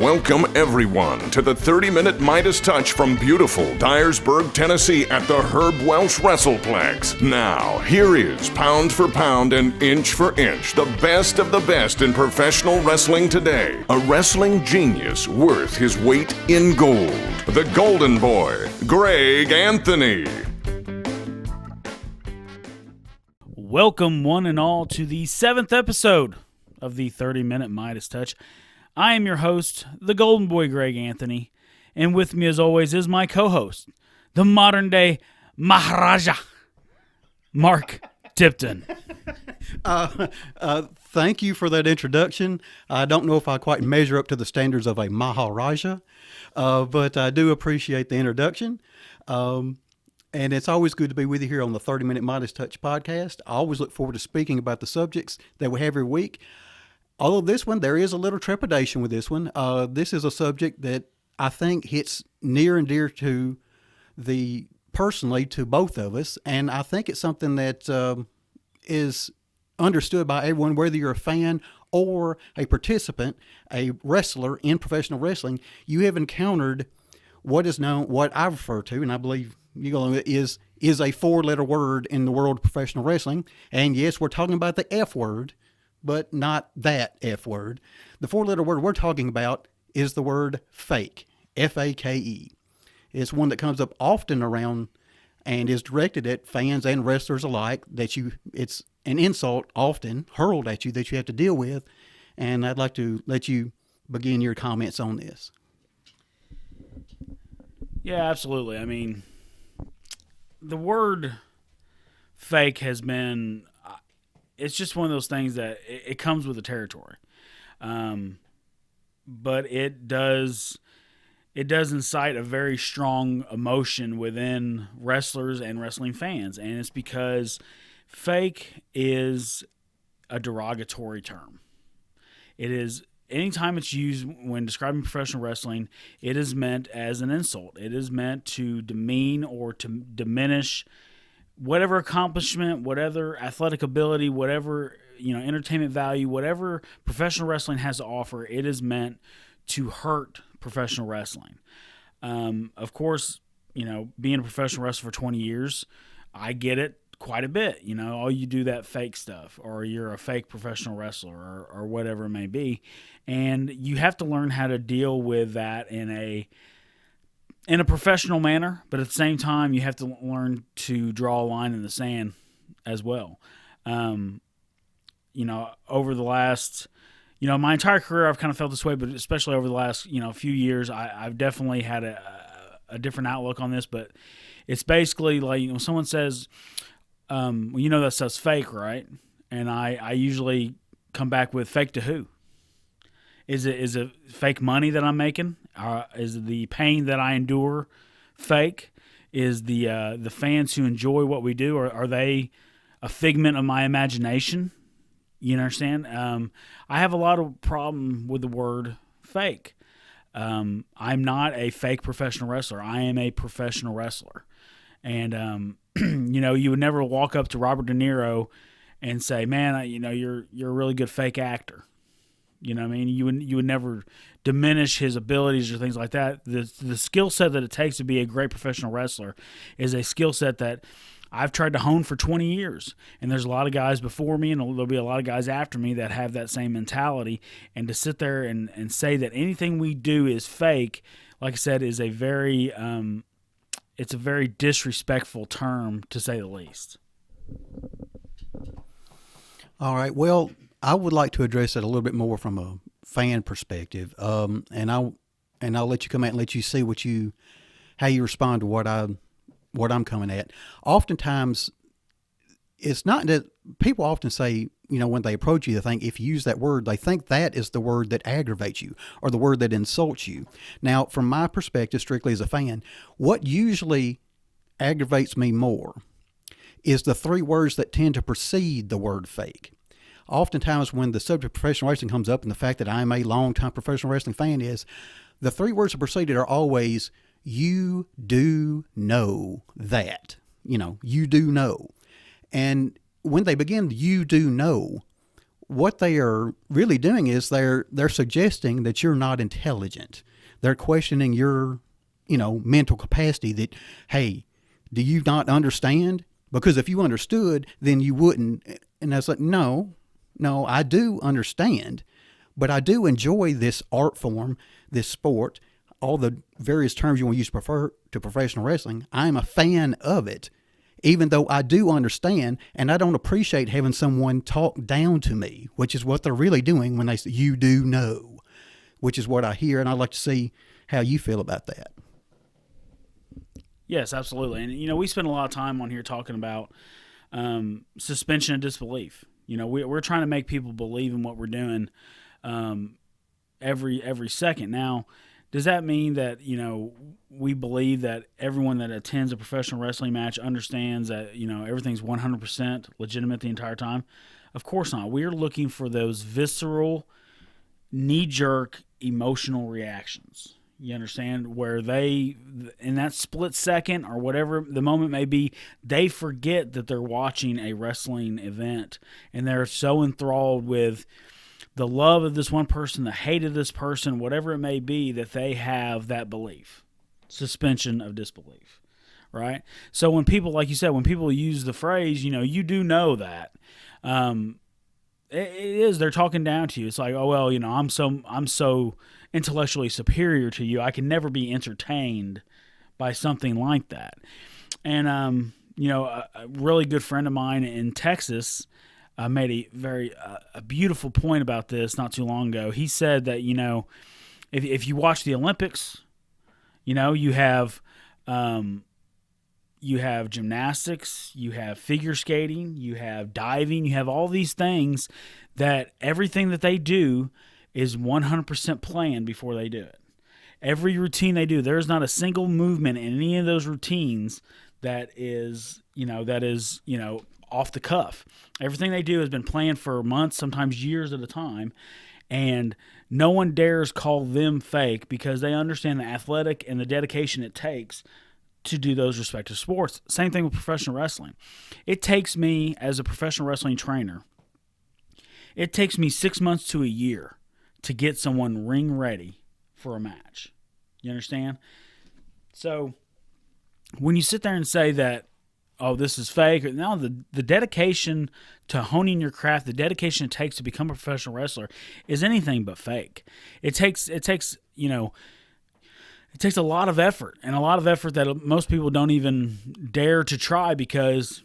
Welcome, everyone, to the 30-minute Midas Touch from beautiful Dyersburg, Tennessee at the Herb Welsh WrestlePlex. Now, here is pound for pound and inch for inch, the best of the best in professional wrestling today. A wrestling genius worth his weight in gold. The Golden Boy, Greg Anthony. Welcome, one and all, to the 7th episode of the 30-minute Midas Touch. I am your host, the Golden Boy, Greg Anthony, and with me, as always, is my co-host, the modern-day Maharaja, Mark Tipton. Thank you for that introduction. I don't know if I quite measure up to the standards of a Maharaja, but I do appreciate the introduction. And it's always good to be with you here on the 30-Minute Midas Touch podcast. I always look forward to speaking about the subjects that we have every week. Although this one, there is a little trepidation with this one. This is a subject that I think hits near and dear to personally to both of us. And I think it's something that is understood by everyone, whether you're a fan or a participant, a wrestler in professional wrestling. You have encountered what I refer to, and I believe you go is a 4-letter word in the world of professional wrestling. And yes, we're talking about the F word, but not that F word. The 4-letter word we're talking about is the word fake, F-A-K-E. It's one that comes up often around and is directed at fans and wrestlers alike. It's an insult often hurled at you that you have to deal with. And I'd like to let you begin your comments on this. Yeah, absolutely. I mean, the word fake has been, it's just one of those things that it comes with the territory. But it does incite a very strong emotion within wrestlers and wrestling fans. And it's because fake is a derogatory term. It is, anytime it's used when describing professional wrestling, it is meant as an insult. It is meant to demean or to diminish whatever accomplishment, whatever athletic ability, whatever, entertainment value, whatever professional wrestling has to offer. It is meant to hurt professional wrestling. Of course, being a professional wrestler for 20 years, I get it quite a bit. Oh, you do that fake stuff, or you're a fake professional wrestler, or whatever it may be. And you have to learn how to deal with that in a professional manner, but at the same time, you have to learn to draw a line in the sand as well. Over the last, my entire career, I've kind of felt this way, but especially over the last, few years, I've definitely had a different outlook on this. But it's basically like, when someone says, that stuff's fake, right? And I usually come back with, fake to who? Is it fake money that I'm making? Is the pain that I endure fake? Is the fans who enjoy what we do, are they a figment of my imagination? You understand? I have a lot of problem with the word fake. I'm not a fake professional wrestler. I am a professional wrestler. And, you would never walk up to Robert De Niro and say, man, you're a really good fake actor. You know what I mean? You would never diminish his abilities or things like that. The skill set that it takes to be a great professional wrestler is a skill set that I've tried to hone for 20 years. And there's a lot of guys before me, and there'll be a lot of guys after me that have that same mentality. And to sit there and say that anything we do is fake, like I said, is a very it's a very disrespectful term, to say the least. All right. Well, I would like to address it a little bit more from a fan perspective, and I'll let you come out and let you see how you respond to what I'm coming at. Oftentimes, it's not that people often say, when they approach you, they think if you use that word, they think that is the word that aggravates you or the word that insults you. Now, from my perspective, strictly as a fan, what usually aggravates me more is the 3 words that tend to precede the word fake. Oftentimes when the subject of professional wrestling comes up, and the fact that I'm a long-time professional wrestling fan, is the 3 words that preceded are always, you do know that. You do know. And when they begin, you do know, what they are really doing is they're suggesting that you're not intelligent. They're questioning your, mental capacity that, hey, do you not understand? Because if you understood, then you wouldn't. And I was like, no, I do understand, but I do enjoy this art form, this sport, all the various terms you want to use to professional wrestling. I'm a fan of it, even though I do understand, and I don't appreciate having someone talk down to me, which is what they're really doing when they say, you do know, which is what I hear, and I'd like to see how you feel about that. Yes, absolutely. And, we spend a lot of time on here talking about suspension of disbelief. We're trying to make people believe in what we're doing every second. Now, does that mean that, we believe that everyone that attends a professional wrestling match understands that, everything's 100% legitimate the entire time? Of course not. We're looking for those visceral, knee-jerk emotional reactions. You understand? Where they, in that split second or whatever the moment may be, they forget that they're watching a wrestling event, and they're so enthralled with the love of this one person, the hate of this person, whatever it may be, that they have that belief. Suspension of disbelief, right? So when people, like you said, when people use the phrase, you do know that, it is, they're talking down to you. It's like, oh, well, I'm so intellectually superior to you, I can never be entertained by something like that. And, a really good friend of mine in Texas made a very a beautiful point about this not too long ago. He said that, if you watch the Olympics, you have gymnastics, you have figure skating, you have diving, you have all these things that everything that they do is 100% planned before they do it. Every routine they do, there's not a single movement in any of those routines that is off the cuff. Everything they do has been planned for months, sometimes years at a time, and no one dares call them fake because they understand the athletic and the dedication it takes to do those respective sports. Same thing with professional wrestling. It takes me, as a professional wrestling trainer, it takes me 6 months to a year to get someone ring ready for a match. You understand? So when you sit there and say that, oh, this is fake, no, the dedication to honing your craft, the dedication it takes to become a professional wrestler is anything but fake. It takes a lot of effort, and a lot of effort that most people don't even dare to try, because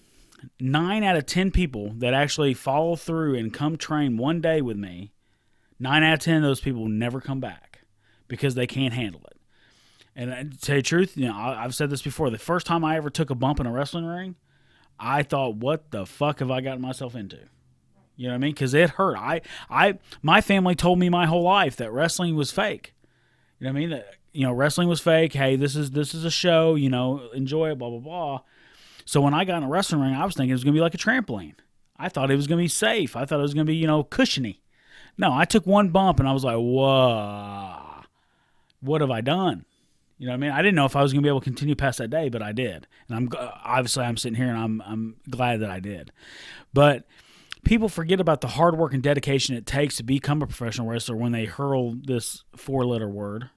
9 out of 10 people that actually follow through and come train one day with me, 9 out of 10 of those people will never come back because they can't handle it. And to tell you the truth, I've said this before. The first time I ever took a bump in a wrestling ring, I thought, what the fuck have I gotten myself into? You know what I mean? Because it hurt. My family told me my whole life that wrestling was fake. You know what I mean? That, wrestling was fake. Hey, this is a show. Enjoy it. Blah blah blah. So when I got in a wrestling ring, I was thinking it was going to be like a trampoline. I thought it was going to be safe. I thought it was going to be cushiony. No, I took one bump and I was like, whoa, what have I done? You know what I mean? I didn't know if I was going to be able to continue past that day, but I did. And I'm sitting here and I'm glad that I did. But people forget about the hard work and dedication it takes to become a professional wrestler when they hurl this 4-letter word,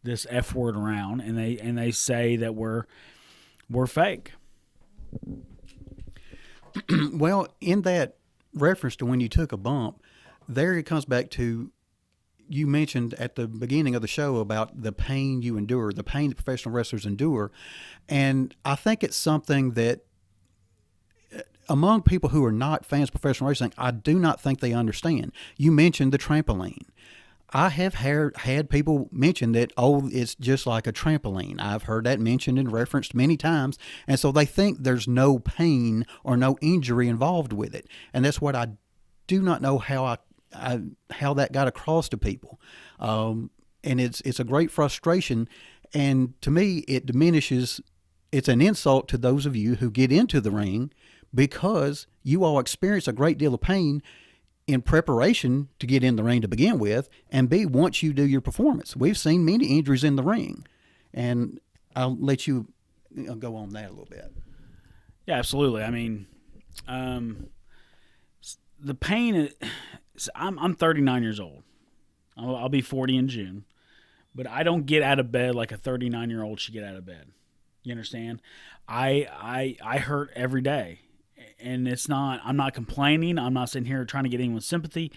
this F word around, and they say that we're fake. Well, in that reference to when you took a bump, there it comes back to, you mentioned at the beginning of the show about the pain you endure, the pain that professional wrestlers endure. And I think it's something that among people who are not fans of professional wrestling, I do not think they understand. You mentioned the trampoline. I have had people mention that, oh, it's just like a trampoline. I've heard that mentioned and referenced many times. And so they think there's no pain or no injury involved with it. And that's what I do not know how that got across to people. And it's a great frustration. And to me, it diminishes, it's an insult to those of you who get into the ring because you all experience a great deal of pain in preparation to get in the ring to begin with, and B, once you do your performance. We've seen many injuries in the ring, and I'll let you go on that a little bit. Yeah, absolutely. I mean, the pain I'm 39 years old. I'll be 40 in June, but I don't get out of bed like a 39-year-old should get out of bed. You understand? I hurt every day, and it's not. I'm not complaining. I'm not sitting here trying to get anyone's sympathy,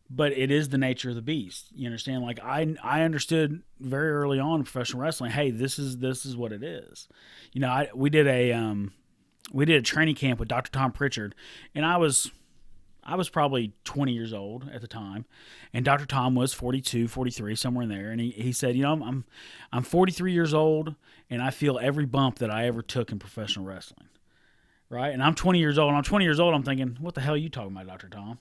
but it is the nature of the beast. You understand? Like I understood very early on in professional wrestling. Hey, this is what it is. You know, we did a training camp with Dr. Tom Pritchard, and I was probably 20 years old at the time, and Dr. Tom was 42, 43, somewhere in there. And he said, you know, I'm 43 years old, and I feel every bump that I ever took in professional wrestling, right? And I'm 20 years old, and I'm 20 years old. I'm thinking, what the hell are you talking about, Dr. Tom?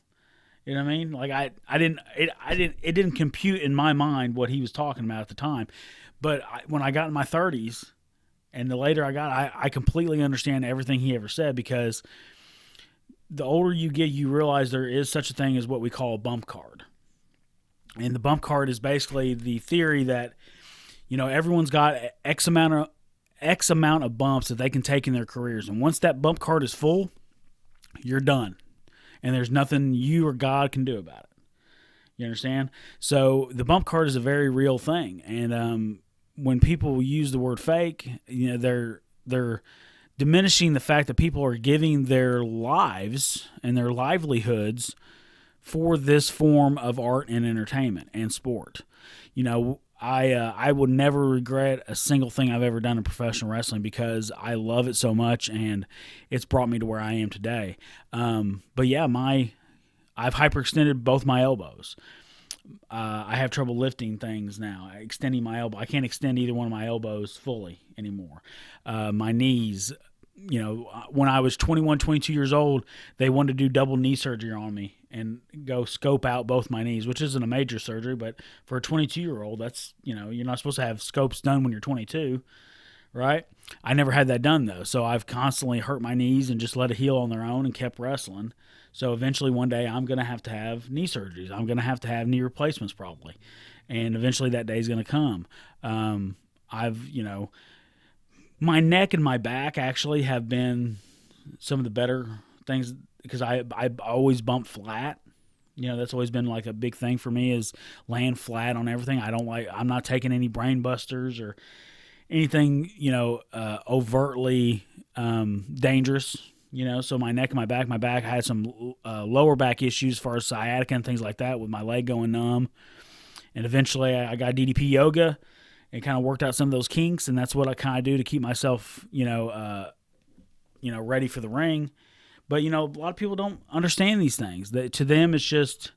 You know what I mean? Like it didn't compute in my mind what he was talking about at the time. But when I got in my 30s, and the later I got, I completely understand everything he ever said, because the older you get, you realize there is such a thing as what we call a bump card. And the bump card is basically the theory that, you know, everyone's got X amount of bumps that they can take in their careers. And once that bump card is full, you're done. And there's nothing you or God can do about it. You understand? So the bump card is a very real thing. And when people use the word fake, you know, they're diminishing the fact that people are giving their lives and their livelihoods for this form of art and entertainment and sport. You know, I would never regret a single thing I've ever done in professional wrestling, because I love it so much, and it's brought me to where I am today. But yeah, I've hyperextended both my elbows. I have trouble lifting things now, extending my elbow. I can't extend either one of my elbows fully anymore. My knees, you know, when I was 21, 22 years old, they wanted to do double knee surgery on me and go scope out both my knees, which isn't a major surgery, but for a 22-year-old, that's, you know, you're not supposed to have scopes done when you're 22, right? I never had that done, though, so I've constantly hurt my knees and just let it heal on their own and kept wrestling. So eventually one day I'm going to have knee surgeries. I'm going to have knee replacements probably, and eventually that day is going to come. My neck and my back actually have been some of the better things, because I always bump flat. You know, that's always been like a big thing for me, is laying flat on everything. I'm not taking any brain busters or anything, you know, overtly dangerous, you know. So my neck and my back, I had some lower back issues as far as sciatica and things like that, with my leg going numb. And eventually I got DDP yoga and kind of worked out some of those kinks, and that's what I kind of do to keep myself, ready for the ring. But, you know, a lot of people don't understand these things. To them, it's just,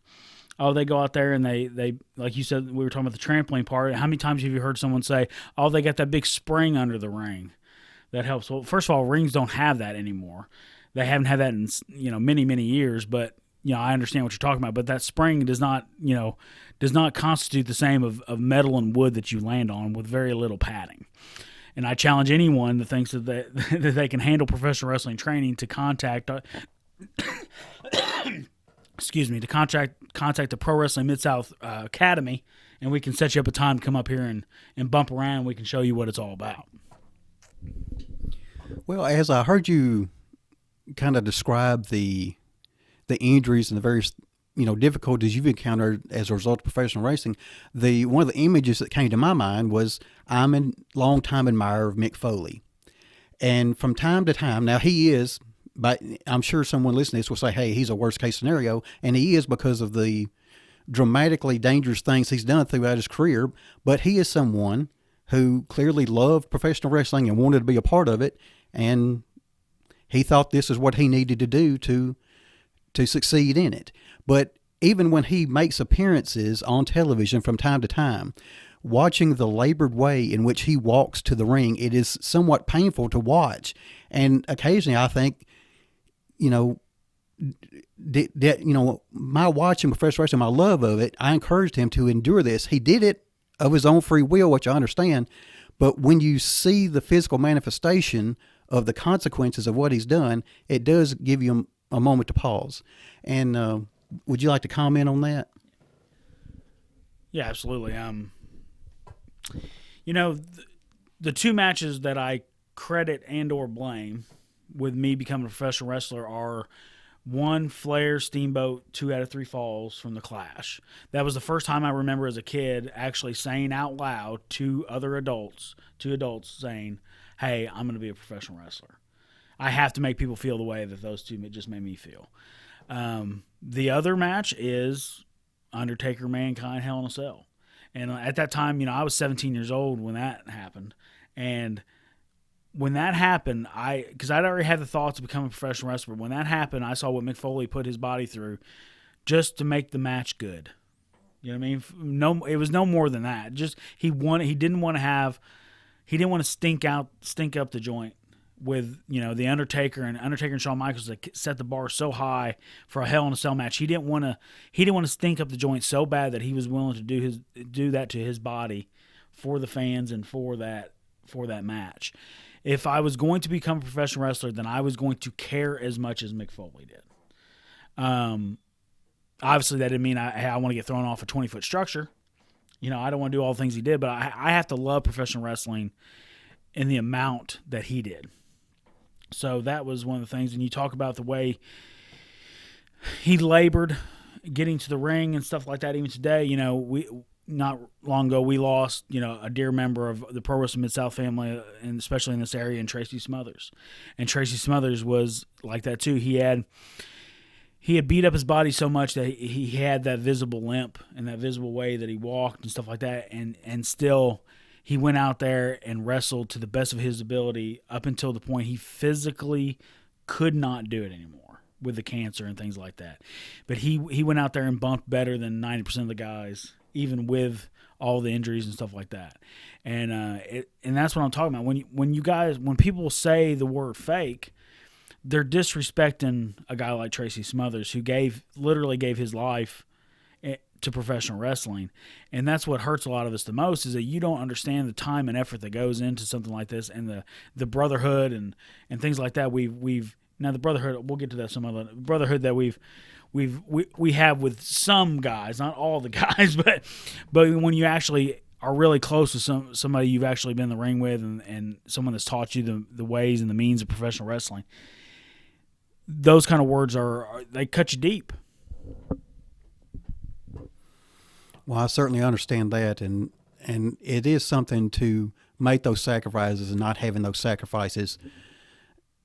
oh, they go out there and they like you said, we were talking about the trampoline part. How many times have you heard someone say, oh, they got that big spring under the ring that helps? Well, first of all, rings don't have that anymore. They haven't had that in, you know, many, many years. But, you know, I understand what you're talking about. But that spring does not constitute the same of metal and wood that you land on with very little padding. And I challenge anyone that thinks that they can handle professional wrestling training to contact the Pro Wrestling Mid-South Academy, and we can set you up a time to come up here and bump around, and we can show you what it's all about. Well, as I heard you kind of describe the injuries and the various, you know, difficulties you've encountered as a result of professional racing, one of the images that came to my mind was, I'm a longtime admirer of Mick Foley. And from time to time, now he is, but I'm sure someone listening to this will say, hey, he's a worst case scenario, and he is, because of the dramatically dangerous things he's done throughout his career. But he is someone who clearly loved professional wrestling and wanted to be a part of it, and he thought this is what he needed to do to succeed in it. But even when he makes appearances on television from time to time, watching the labored way in which he walks to the ring, it is somewhat painful to watch. And occasionally I think, you know, my watching professional wrestling, my love of it, I encouraged him to endure this. He did it of his own free will, which I understand. But when you see the physical manifestation of the consequences of what he's done, it does give you a moment to pause. And would you like to comment on that? Yeah, absolutely. You know, the two matches that I credit and or blame with me becoming a professional wrestler are 1 Flair, Steamboat, 2 out of 3 falls from the Clash. That was the first time I remember as a kid actually saying out loud to other adults, saying, hey, I'm going to be a professional wrestler. I have to make people feel the way that those two just made me feel. The other match is Undertaker, Mankind, Hell in a Cell. And at that time, I was 17 years old when that happened. And when that happened, because I'd already had the thoughts of becoming a professional wrestler. When that happened, I saw what Mick Foley put his body through just to make the match good. You know what I mean? No, it was no more than that. Just he didn't want to stink up the joint with the Undertaker and Shawn Michaels that set the bar so high for a Hell in a Cell match. He didn't want to stink up the joint so bad that he was willing to do that to his body for the fans and for that match. If I was going to become a professional wrestler, then I was going to care as much as Mick Foley did. Obviously, that didn't mean I want to get thrown off a 20-foot structure. I don't want to do all the things he did, but I have to love professional wrestling in the amount that he did. So that was one of the things. And you talk about the way he labored getting to the ring and stuff like that. Even today, we not long ago we lost, a dear member of the Pro Wrestling Mid-South family, and especially in this area, in Tracy Smothers. And Tracy Smothers was like that too. He had beat up his body so much that he had that visible limp and that visible way that he walked and stuff like that. And still he went out there and wrestled to the best of his ability up until the point he physically could not do it anymore with the cancer and things like that. But he went out there and bumped better than 90% of the guys, even with all the injuries and stuff like that. And and that's what I'm talking about. When people say the word fake, they're disrespecting a guy like Tracy Smothers, who literally gave his life to professional wrestling. And that's what hurts a lot of us the most, is that you don't understand the time and effort that goes into something like this, and the brotherhood and things like that. Now the brotherhood, we'll get to that some other brotherhood that we have with some guys, not all the guys, but when you actually are really close to somebody you've actually been in the ring with, and someone that's taught you the ways and the means of professional wrestling, those kind of words they cut you deep. Well, I certainly understand that, and it is something to make those sacrifices, and not having those sacrifices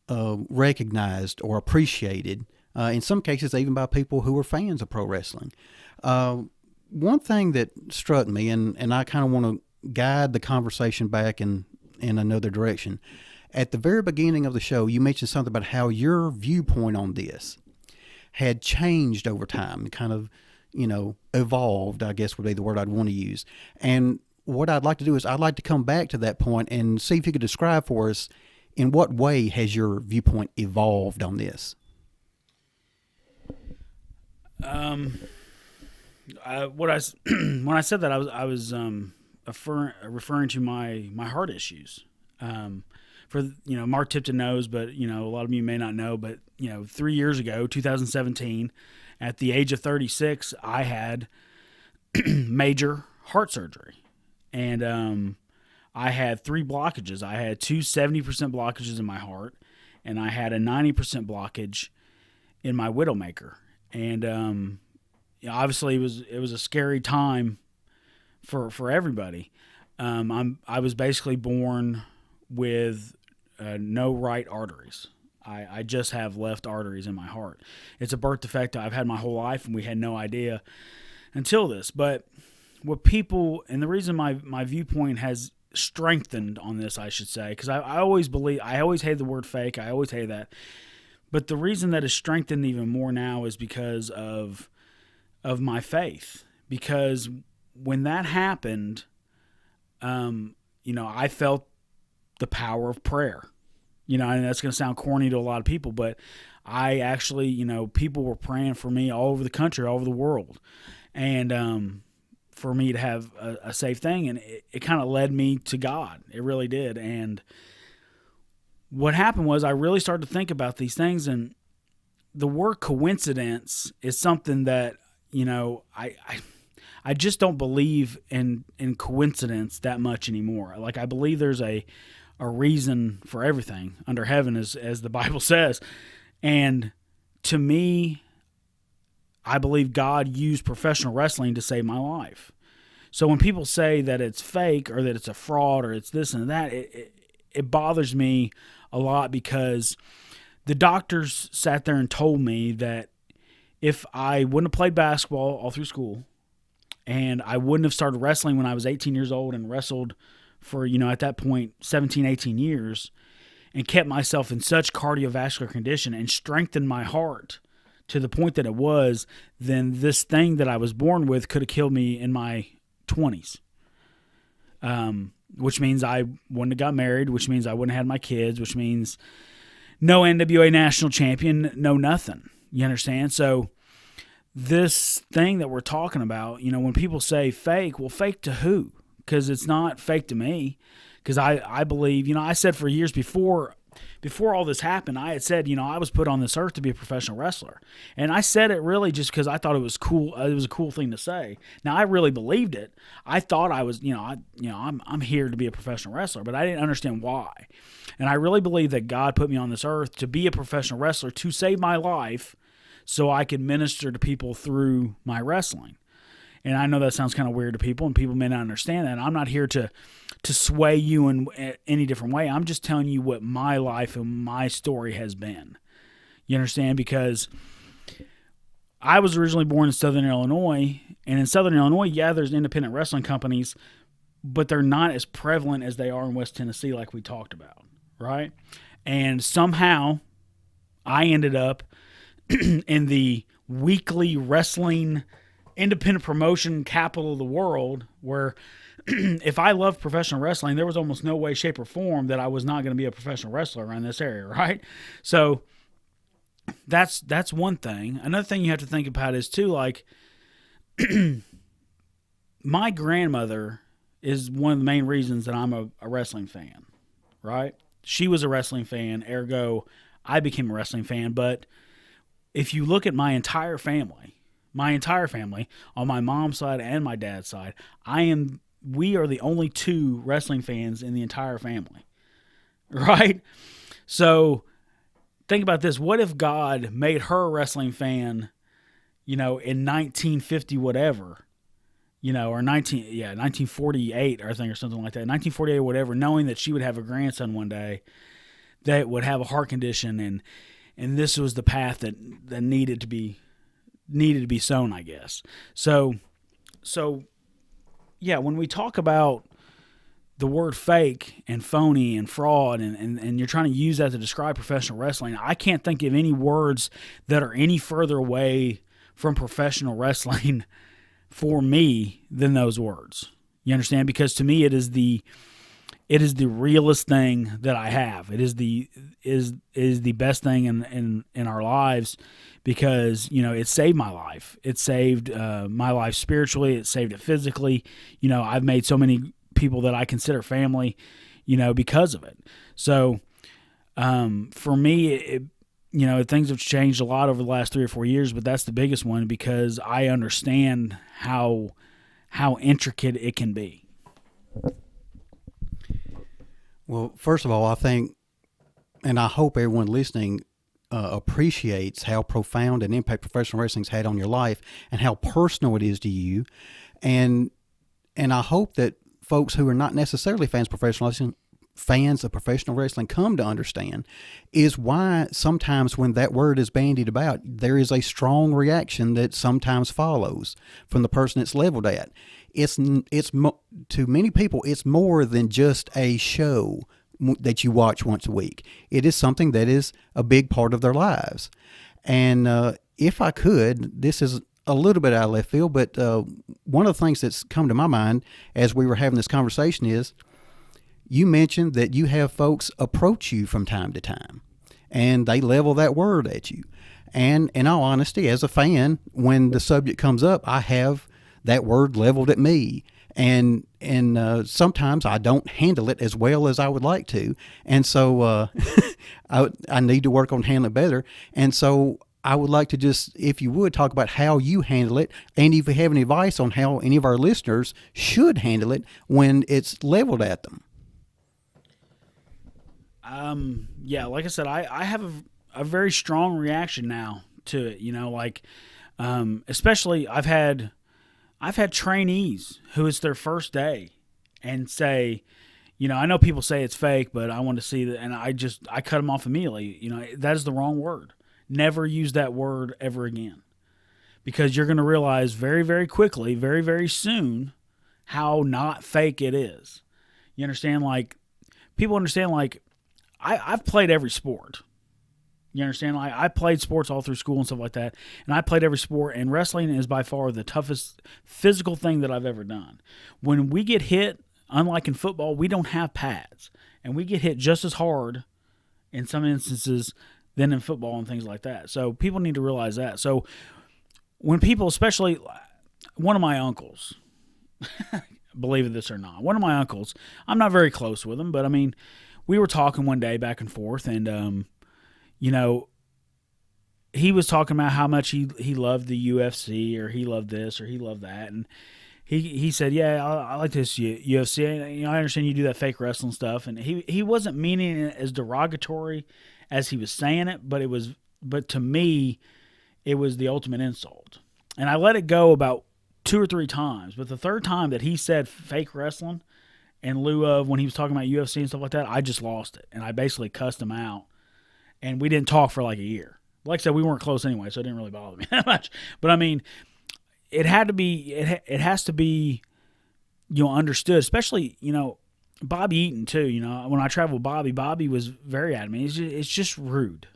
recognized or appreciated. In some cases, even by people who are fans of pro wrestling. One thing that struck me, and I kind of want to guide the conversation back in another direction. At the very beginning of the show, you mentioned something about how your viewpoint on this had changed over time, kind of, evolved, I guess would be the word I'd want to use. And what I'd like to do is I'd like to come back to that point and see if you could describe for us, in what way has your viewpoint evolved on this? When I said that, I was referring to my heart issues. Mark Tipton knows, but a lot of you may not know. But 3 years ago, 2017, at the age of 36, I had major heart surgery, and I had 3 blockages. I had 2 70% blockages in my heart, and I had a 90% blockage in my widowmaker. And obviously, it was a scary time for everybody. I was basically born with no right arteries. I just have left arteries in my heart. It's a birth defect I've had my whole life, and we had no idea until this. But what people, and the reason my viewpoint has strengthened on this, I should say, because I always hate the word fake. I always hate that. But the reason that is strengthened even more now is because of my faith. Because when that happened, I felt the power of prayer. And that's going to sound corny to a lot of people, but I actually, people were praying for me all over the country, all over the world. And for me to have a safe thing, and it kind of led me to God. It really did. And what happened was I really started to think about these things, and the word coincidence is something that, I just don't believe in coincidence that much anymore. Like, I believe there's a reason for everything under heaven, as the Bible says. And to me, I believe God used professional wrestling to save my life. So when people say that it's fake or that it's a fraud or it's this and that, it bothers me a lot, because the doctors sat there and told me that if I wouldn't have played basketball all through school, and I wouldn't have started wrestling when I was 18 years old and wrestled for, at that point, 17, 18 years, and kept myself in such cardiovascular condition and strengthened my heart to the point that it was, then this thing that I was born with could have killed me in my 20s. Which means I wouldn't have got married, which means I wouldn't have had my kids, which means no NWA national champion, no nothing. You understand? So this thing that we're talking about, when people say fake, well, fake to who? Because it's not fake to me. Because I believe, I said for years before all this happened, I had said, I was put on this earth to be a professional wrestler. And I said it really just because I thought it was cool. It was a cool thing to say. Now, I really believed it. I thought I was, I'm here to be a professional wrestler, but I didn't understand why. And I really believe that God put me on this earth to be a professional wrestler, to save my life so I could minister to people through my wrestling. And I know that sounds kind of weird to people, and people may not understand that. And I'm not here to sway you in any different way. I'm just telling you what my life and my story has been. You understand? Because I was originally born in Southern Illinois, and in Southern Illinois, yeah, there's independent wrestling companies, but they're not as prevalent as they are in West Tennessee, like we talked about, right? And somehow I ended up in the weekly wrestling independent promotion capital of the world, where if I loved professional wrestling, there was almost no way, shape, or form that I was not going to be a professional wrestler around this area, right? So that's one thing. Another thing you have to think about is too, like, my grandmother is one of the main reasons that I'm a wrestling fan, right? She was a wrestling fan, ergo I became a wrestling fan. But if you look at my entire family on my mom's side and my dad's side, we are the only two wrestling fans in the entire family, right? So think about this. What if God made her a wrestling fan, in 1950 whatever, or 1948, I think, or something like that, 1948 or whatever, knowing that she would have a grandson one day that would have a heart condition, and this was the path that needed to be sown, I guess. So yeah, when we talk about the word fake and phony and fraud, and you're trying to use that to describe professional wrestling, I can't think of any words that are any further away from professional wrestling for me than those words. You understand? Because to me, it is the realest thing that I have. It is the best thing in our lives, because it saved my life. It saved my life spiritually. It saved it physically. I've made so many people that I consider family, because of it. So for me, things have changed a lot over the last 3 or 4 years, but that's the biggest one, because I understand how intricate it can be. Well, first of all, I think, and I hope everyone listening appreciates how profound an impact professional wrestling's had on your life and how personal it is to you. And I hope that folks who are not necessarily fans of professional wrestling come to understand is why sometimes when that word is bandied about, there is a strong reaction that sometimes follows from the person it's leveled at. It's to many people, it's more than just a show that you watch once a week. It is something that is a big part of their lives. And if I could, this is a little bit out of left field, but one of the things that's come to my mind as we were having this conversation is, you mentioned that you have folks approach you from time to time, and they level that word at you. And in all honesty, as a fan, when the subject comes up, I have that word leveled at me. And sometimes I don't handle it as well as I would like to. And so I need to work on handling it better. And so I would like to just, if you would, talk about how you handle it, and if you have any advice on how any of our listeners should handle it when it's leveled at them. Yeah, like I said, I have a very strong reaction now to it. Like especially I've had trainees who it's their first day and say, I know people say it's fake, but I want to see that, and I cut them off immediately. That is the wrong word. Never use that word ever again, because you're going to realize very, very quickly, very, very soon, how not fake it is. You understand? Like, people understand, like, I've played every sport. You understand? Like, I played sports all through school and stuff like that, and I played every sport, and wrestling is by far the toughest physical thing that I've ever done. When we get hit, unlike in football, we don't have pads, and we get hit just as hard in some instances than in football and things like that. So people need to realize that. So when people, especially one of my uncles, believe this or not, one of my uncles, I'm not very close with him, but I mean, we were talking one day back and forth, and he was talking about how much he loved the UFC, or he loved this, or he loved that, and he said, yeah, I like this UFC. I understand you do that fake wrestling stuff, and he wasn't meaning it as derogatory as he was saying it, but to me, it was the ultimate insult. And I let it go about 2 or 3 times, but the third time that he said fake wrestling in lieu of when he was talking about UFC and stuff like that, I just lost it, and I basically cussed him out, and we didn't talk for like a year. Like I said, we weren't close anyway, so it didn't really bother me that much. But I mean, it has to be, understood, especially, Bobby Eaton too. When I traveled with Bobby was very adamant. It's just rude.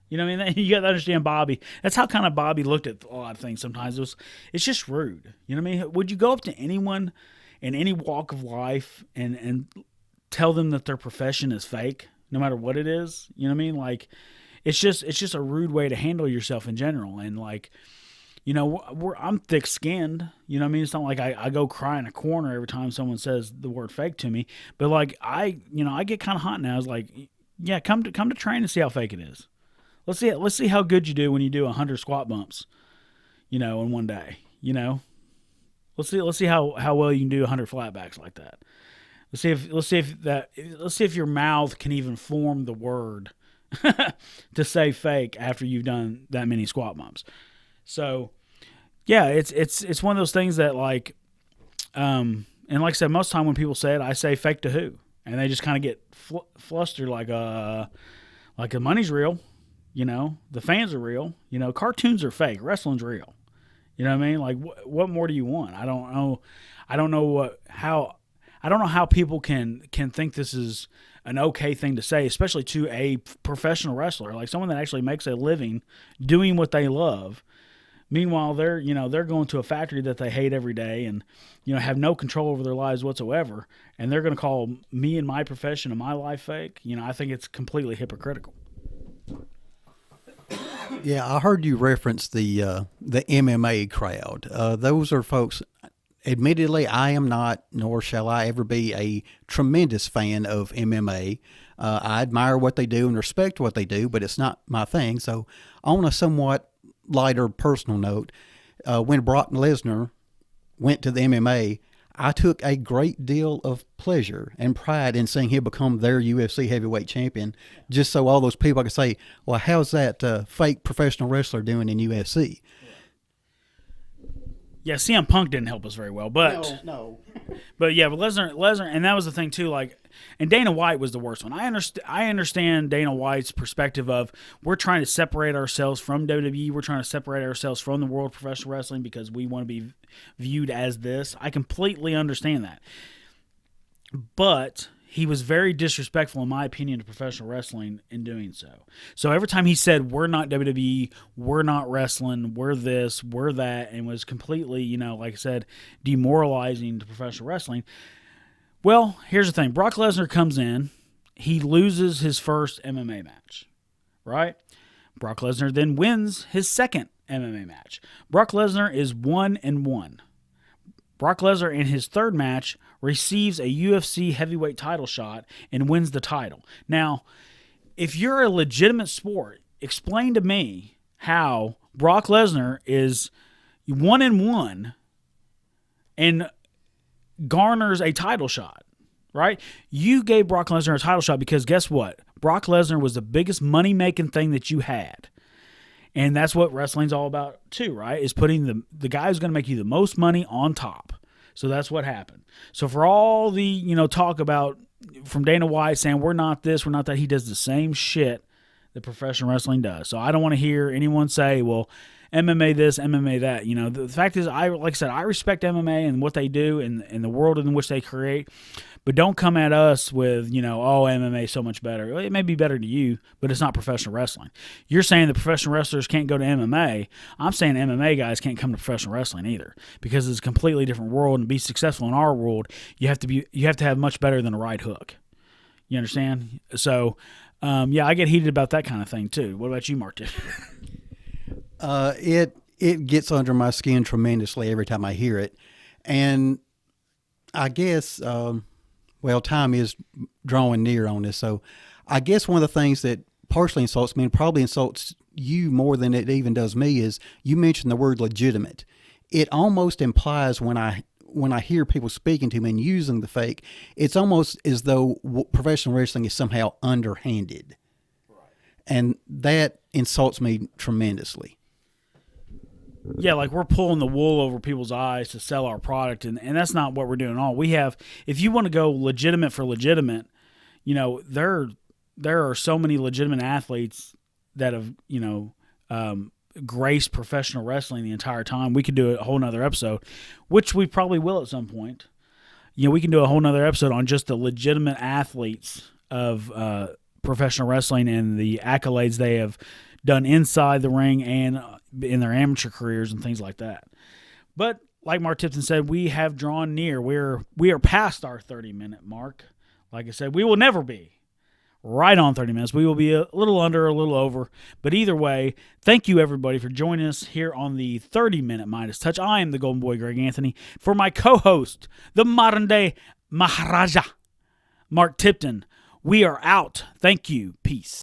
You know what I mean? You got to understand Bobby. That's how kind of Bobby looked at a lot of things sometimes. It's just rude. You know what I mean? Would you go up to anyone in any walk of life and tell them that their profession is fake, no matter what it is? You know what I mean? Like, it's just a rude way to handle yourself in general. And like, I'm thick-skinned. You know what I mean? It's not like I go cry in a corner every time someone says the word fake to me. But like, I get kind of hot now. It's like, yeah, come to train and see how fake it is. Let's see how good you do when you do 100 squat bumps, in one day. Let's see how well you can do 100 flatbacks like that. Let's see if your mouth can even form the word to say fake after you've done that many squat bumps. So, yeah, it's one of those things that like, and like I said, most of the time when people say it, I say fake to who, and they just kind of get flustered like the money's real, the fans are real, cartoons are fake, wrestling's real, you know what I mean? Like, what more do you want? I don't know how people can think this is an okay thing to say, especially to a professional wrestler, like someone that actually makes a living doing what they love. Meanwhile, they're going to a factory that they hate every day and, have no control over their lives whatsoever. And they're going to call me and my profession and my life fake. I think it's completely hypocritical. Yeah, I heard you reference the MMA crowd. Those are folks. Admittedly, I am not, nor shall I ever be, a tremendous fan of MMA. I admire what they do and respect what they do, but it's not my thing. So, on a somewhat lighter personal note, when Brock Lesnar went to the MMA, I took a great deal of pleasure and pride in seeing him become their UFC heavyweight champion, just so all those people could say, well, how's that fake professional wrestler doing in UFC? Yeah, CM Punk didn't help us very well, but no. But yeah, but Lesnar, and that was the thing too. Like, and Dana White was the worst one. I understand Dana White's perspective of we're trying to separate ourselves from WWE. We're trying to separate ourselves from the world of professional wrestling because we want to be viewed as this. I completely understand that, but he was very disrespectful, in my opinion, to professional wrestling in doing so. So every time he said, we're not WWE, we're not wrestling, we're this, we're that, and was completely, like I said, demoralizing to professional wrestling. Well, here's the thing. Brock Lesnar comes in. He loses his first MMA match, right? Brock Lesnar then wins his second MMA match. Brock Lesnar is 1-1. Brock Lesnar in his third match receives a UFC heavyweight title shot and wins the title. Now, if you're a legitimate sport, explain to me how Brock Lesnar is 1-1 and garners a title shot, right? You gave Brock Lesnar a title shot because guess what? Brock Lesnar was the biggest money-making thing that you had. And that's what wrestling's all about too, right? Is putting the guy who's going to make you the most money on top. So that's what happened. So for all the, talk about from Dana White saying we're not this, we're not that, he does the same shit that professional wrestling does. So I don't want to hear anyone say, well, MMA this, MMA that. The fact is, like I said, I respect MMA and what they do and the world in which they create. But don't come at us with, oh, MMA is so much better. Well, it may be better to you, but it's not professional wrestling. You're saying that professional wrestlers can't go to MMA. I'm saying MMA guys can't come to professional wrestling either, because it's a completely different world. And to be successful in our world, you have to have much better than a right hook. You understand? So, I get heated about that kind of thing too. What about you, Mark? It gets under my skin tremendously every time I hear it, and I guess. Time is drawing near on this. So I guess one of the things that partially insults me and probably insults you more than it even does me is you mentioned the word legitimate. It almost implies when I hear people speaking to me and using the fake, it's almost as though professional wrestling is somehow underhanded. Right. And that insults me tremendously. Yeah, like we're pulling the wool over people's eyes to sell our product, and that's not what we're doing at all. We have, if you want to go legitimate for legitimate, there are so many legitimate athletes that have, graced professional wrestling the entire time. We could do a whole nother episode, which we probably will at some point. We can do a whole nother episode on just the legitimate athletes of professional wrestling and the accolades they have done inside the ring and in their amateur careers and things like that. But like Mark Tipton said, we have drawn near. We are past our 30-minute mark. Like I said, we will never be right on 30 minutes. We will be a little under, a little over. But either way, thank you everybody for joining us here on the 30-minute Midas Touch. I am the Golden Boy, Greg Anthony. For my co-host, the modern-day Maharaja, Mark Tipton, we are out. Thank you. Peace.